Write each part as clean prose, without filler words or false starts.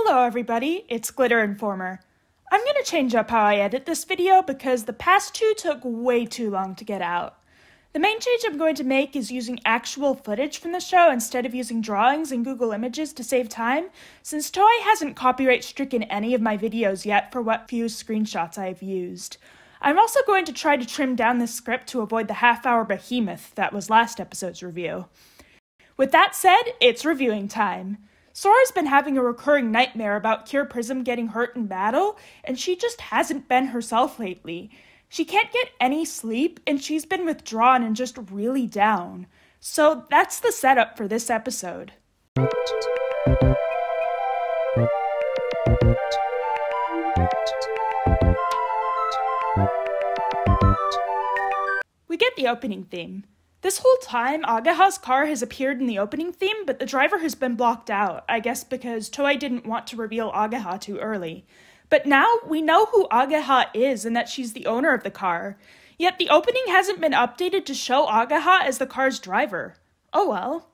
Hello everybody, it's Glitter Informer. I'm going to change up how I edit this video because the past two took way too long to get out. The main change I'm going to make is using actual footage from the show instead of using drawings and Google Images to save time, since Toei hasn't copyright-stricken any of my videos yet for what few screenshots I have used. I'm also going to try to trim down this script to avoid the half-hour behemoth that was last episode's review. With that said, it's reviewing time. Sora's been having a recurring nightmare about Cure Prism getting hurt in battle, and she just hasn't been herself lately. She can't get any sleep, and she's been withdrawn and just really down. So that's the setup for this episode. We get the opening theme. This whole time, Ageha's car has appeared in the opening theme, but the driver has been blocked out, I guess because Toei didn't want to reveal Ageha too early. But now, we know who Ageha is and that she's the owner of the car. Yet the opening hasn't been updated to show Ageha as the car's driver. Oh well.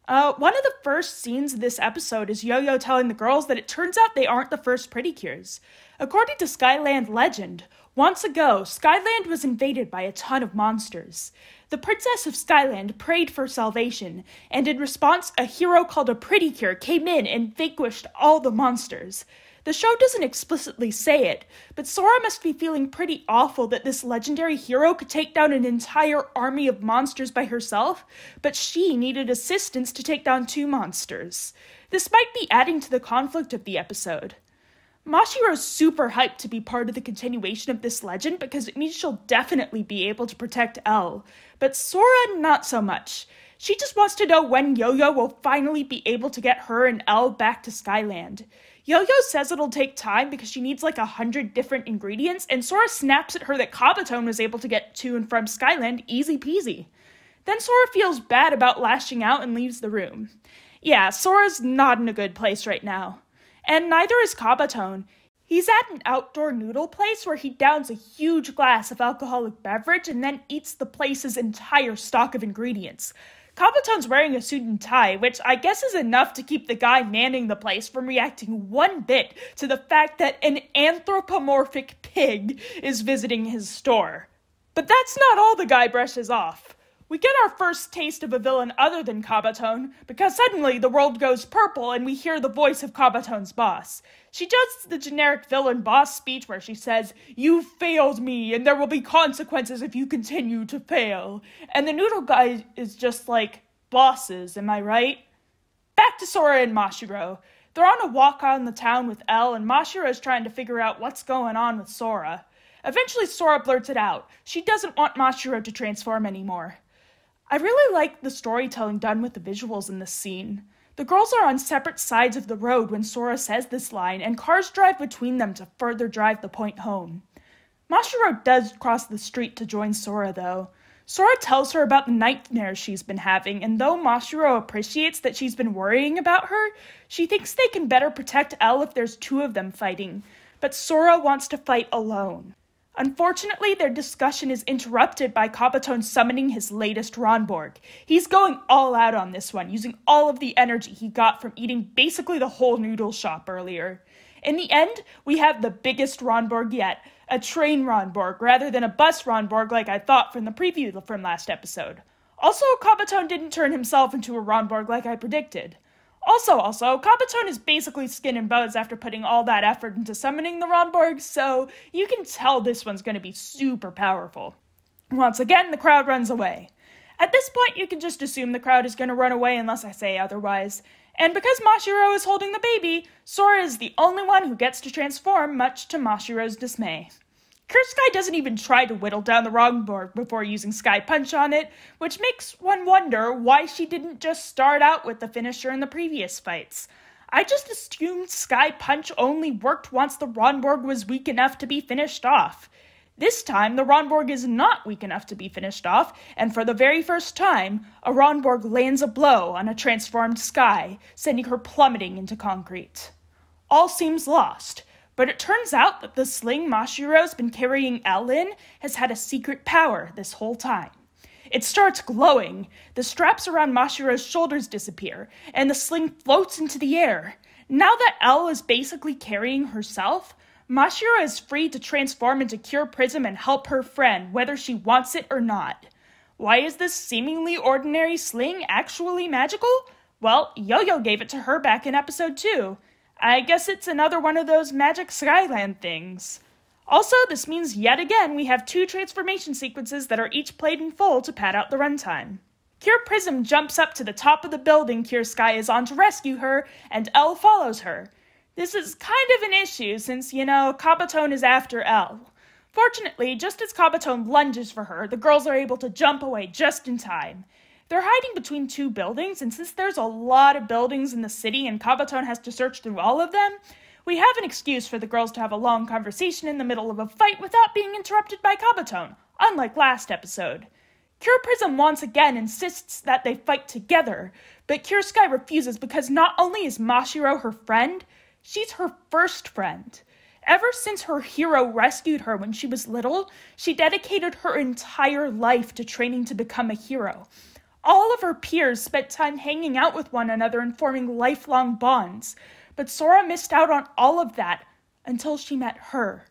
One of the first scenes of this episode is Yo-Yo telling the girls that it turns out they aren't the first Pretty Cures. According to Skyland legend, once ago, Skyland was invaded by a ton of monsters. The princess of Skyland prayed for salvation, and in response, a hero called a Pretty Cure came in and vanquished all the monsters. The show doesn't explicitly say it, but Sora must be feeling pretty awful that this legendary hero could take down an entire army of monsters by herself, but she needed assistance to take down two monsters. This might be adding to the conflict of the episode. Mashiro's super hyped to be part of the continuation of this legend because it means she'll definitely be able to protect Elle, but Sora not so much. She just wants to know when Yo-Yo will finally be able to get her and Elle back to Skyland. Yo-Yo says it'll take time because she needs like 100 different ingredients, and Sora snaps at her that Kabaton was able to get to and from Skyland easy peasy. Then Sora feels bad about lashing out and leaves the room. Yeah, Sora's not in a good place right now. And neither is Kabaton. He's at an outdoor noodle place where he downs a huge glass of alcoholic beverage and then eats the place's entire stock of ingredients. Kabaton's wearing a suit and tie, which I guess is enough to keep the guy manning the place from reacting one bit to the fact that an anthropomorphic pig is visiting his store. But that's not all the guy brushes off. We get our first taste of a villain other than Kabaton, because suddenly the world goes purple and we hear the voice of Kabaton's boss. She does the generic villain boss speech where she says, "You failed me, and there will be consequences if you continue to fail." And the noodle guy is just like, bosses, am I right? Back to Sora and Mashiro. They're on a walk on the town with Elle, and Mashiro is trying to figure out what's going on with Sora. Eventually Sora blurts it out. She doesn't want Mashiro to transform anymore. I really like the storytelling done with the visuals in this scene. The girls are on separate sides of the road when Sora says this line, and cars drive between them to further drive the point home. Mashiro does cross the street to join Sora, though. Sora tells her about the nightmares she's been having, and though Mashiro appreciates that she's been worrying about her, she thinks they can better protect Elle if there's two of them fighting, but Sora wants to fight alone. Unfortunately, their discussion is interrupted by Kabaton summoning his latest Ronborg. He's going all out on this one, using all of the energy he got from eating basically the whole noodle shop earlier. In the end, we have the biggest Ronborg yet, a train Ronborg rather than a bus Ronborg like I thought from the preview from last episode. Also, Kabaton didn't turn himself into a Ronborg like I predicted. Also, Kabaton is basically skin and bones after putting all that effort into summoning the Ronborg, so you can tell this one's going to be super powerful. Once again, the crowd runs away. At this point, you can just assume the crowd is going to run away unless I say otherwise. And because Mashiro is holding the baby, Sora is the only one who gets to transform, much to Mashiro's dismay. Sky doesn't even try to whittle down the Ronborg before using Sky Punch on it, which makes one wonder why she didn't just start out with the finisher in the previous fights. I just assumed Sky Punch only worked once the Ronborg was weak enough to be finished off. This time, the Ronborg is not weak enough to be finished off, and for the very first time, a Ronborg lands a blow on a transformed Sky, sending her plummeting into concrete. All seems lost. But it turns out that the sling Mashiro's been carrying Elle in has had a secret power this whole time. It starts glowing, the straps around Mashiro's shoulders disappear, and the sling floats into the air. Now that Elle is basically carrying herself, Mashiro is free to transform into Cure Prism and help her friend, whether she wants it or not. Why is this seemingly ordinary sling actually magical? Well, Yo-Yo gave it to her back in episode 2. I guess it's another one of those Magic Skyland things. Also, this means yet again we have 2 transformation sequences that are each played in full to pad out the runtime. Cure Prism jumps up to the top of the building Cure Sky is on to rescue her, and Elle follows her. This is kind of an issue since, Kabaton is after Elle. Fortunately, just as Kabaton lunges for her, the girls are able to jump away just in time. They're hiding between 2 buildings, and since there's a lot of buildings in the city and Kabaton has to search through all of them, we have an excuse for the girls to have a long conversation in the middle of a fight without being interrupted by Kabaton, unlike last episode. Cure Prism once again insists that they fight together, but Cure Sky refuses because not only is Mashiro her friend, she's her first friend. Ever since her hero rescued her when she was little, she dedicated her entire life to training to become a hero. All of her peers spent time hanging out with one another and forming lifelong bonds, but Sora missed out on all of that until she met her.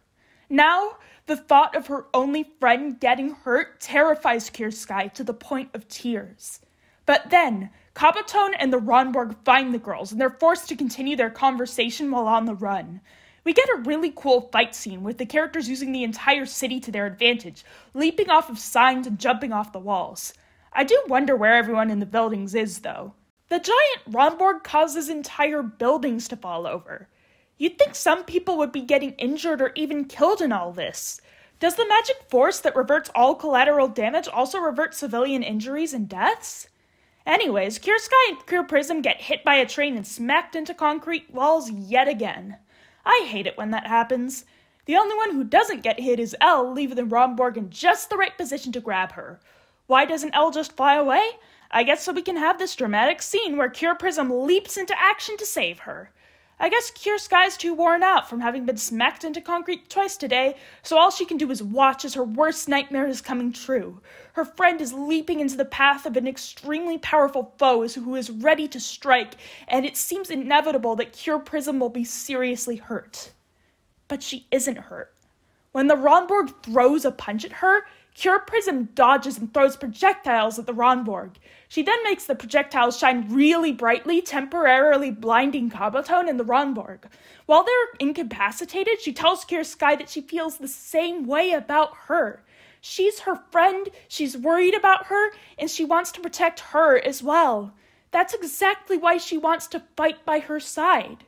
Now, the thought of her only friend getting hurt terrifies Cure Sky to the point of tears. But then, Kabaton and the Ronborg find the girls, and they're forced to continue their conversation while on the run. We get a really cool fight scene with the characters using the entire city to their advantage, leaping off of signs and jumping off the walls. I do wonder where everyone in the buildings is, though. The giant Ronborg causes entire buildings to fall over. You'd think some people would be getting injured or even killed in all this. Does the magic force that reverts all collateral damage also revert civilian injuries and deaths? Anyways, Cure Sky and Cure Prism get hit by a train and smacked into concrete walls yet again. I hate it when that happens. The only one who doesn't get hit is Elle, leaving the Ronborg in just the right position to grab her. Why doesn't Elle just fly away? I guess so we can have this dramatic scene where Cure Prism leaps into action to save her. I guess Cure Sky's too worn out from having been smacked into concrete twice today, so all she can do is watch as her worst nightmare is coming true. Her friend is leaping into the path of an extremely powerful foe who is ready to strike, and it seems inevitable that Cure Prism will be seriously hurt. But she isn't hurt. When the Ronborg throws a punch at her, Cure Prism dodges and throws projectiles at the Ronborg. She then makes the projectiles shine really brightly, temporarily blinding Kabaton and the Ronborg. While they're incapacitated, she tells Cure Sky that she feels the same way about her. She's her friend, she's worried about her, and she wants to protect her as well. That's exactly why she wants to fight by her side.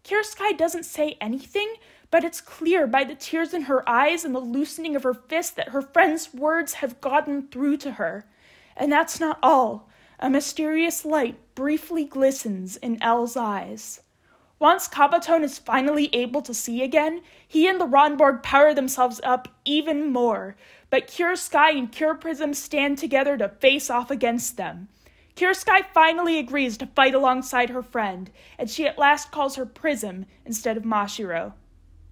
Cure Sky doesn't say anything, but it's clear by the tears in her eyes and the loosening of her fist that her friend's words have gotten through to her. And that's not all. A mysterious light briefly glistens in Elle's eyes. Once Kabaton is finally able to see again, he and the Ronborg power themselves up even more, but Cure Sky and Cure Prism stand together to face off against them. Cure Sky finally agrees to fight alongside her friend, and she at last calls her Prism instead of Mashiro.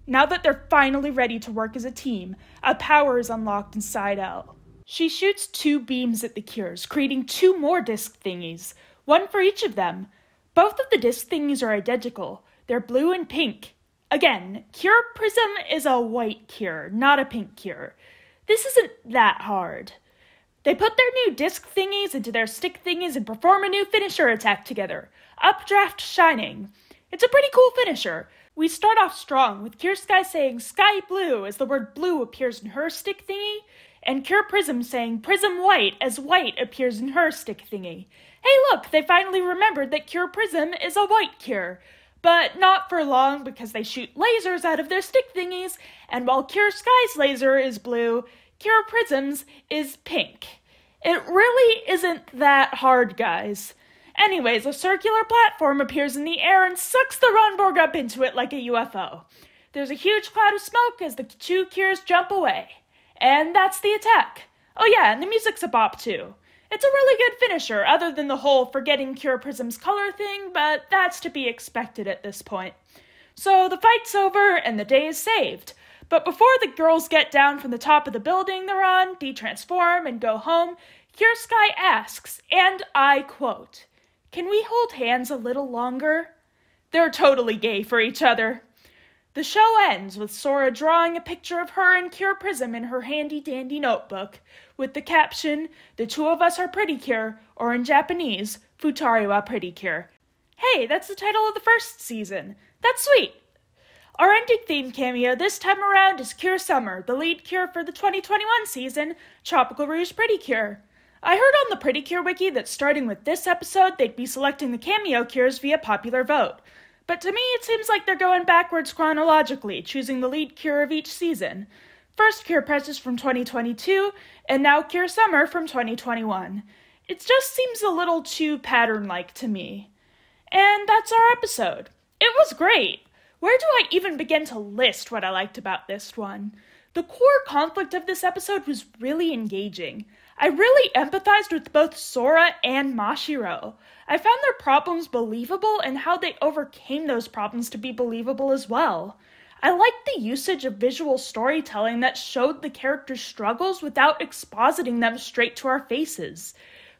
Now that they're finally ready to work as a team, a power is unlocked inside Elle. She shoots 2 beams at the Cures, creating 2 more disc thingies, one for each of them. Both of the disc thingies are identical. They're blue and pink. Again, Cure Prism is a white cure, not a pink cure. This isn't that hard. They put their new disc thingies into their stick thingies and perform a new finisher attack together. Updraft Shining. It's a pretty cool finisher. We start off strong, with Cure Sky saying Sky Blue as the word blue appears in her stick thingy, and Cure Prism saying Prism White as white appears in her stick thingy. Hey look, they finally remembered that Cure Prism is a white cure. But not for long because they shoot lasers out of their stick thingies, and while Cure Sky's laser is blue, Cure Prism's is pink. It really isn't that hard, guys. Anyways, a circular platform appears in the air and sucks the Ronborg up into it like a UFO. There's a huge cloud of smoke as the 2 cures jump away. And that's the attack. Oh yeah, and the music's a bop too. It's a really good finisher, other than the whole forgetting Cure Prism's color thing, but that's to be expected at this point. So the fight's over and the day is saved. But before the girls get down from the top of the building they're on, de-transform, and go home, Cure Sky asks, and I quote, "Can we hold hands a little longer?" They're totally gay for each other. The show ends with Sora drawing a picture of her and Cure Prism in her handy-dandy notebook, with the caption, "The two of us are pretty cure," or in Japanese, "Futari wa pretty cure." Hey, that's the title of the first season. That's sweet. Our ending theme cameo this time around is Cure Summer, the lead cure for the 2021 season, Tropical Rouge Pretty Cure. I heard on the Pretty Cure wiki that starting with this episode, they'd be selecting the cameo cures via popular vote. But to me, it seems like they're going backwards chronologically, choosing the lead cure of each season. First Cure Princess from 2022, and now Cure Summer from 2021. It just seems a little too pattern-like to me. And that's our episode. It was great. Where do I even begin to list what I liked about this one? The core conflict of this episode was really engaging. I really empathized with both Sora and Mashiro. I found their problems believable and how they overcame those problems to be believable as well. I liked the usage of visual storytelling that showed the characters' struggles without expositing them straight to our faces.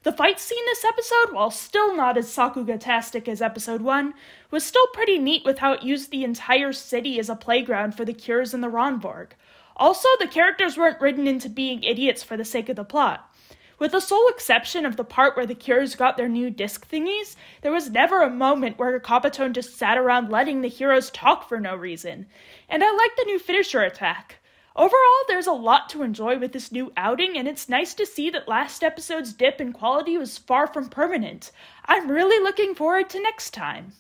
The fight scene this episode, while still not as Sakuga-tastic as episode 1, was still pretty neat with how it used the entire city as a playground for the Cures and the Ronborg. Also, the characters weren't ridden into being idiots for the sake of the plot. With the sole exception of the part where the Cures got their new disc thingies, there was never a moment where Kabuto just sat around letting the heroes talk for no reason. And I liked the new finisher attack. Overall, there's a lot to enjoy with this new outing, and it's nice to see that last episode's dip in quality was far from permanent. I'm really looking forward to next time.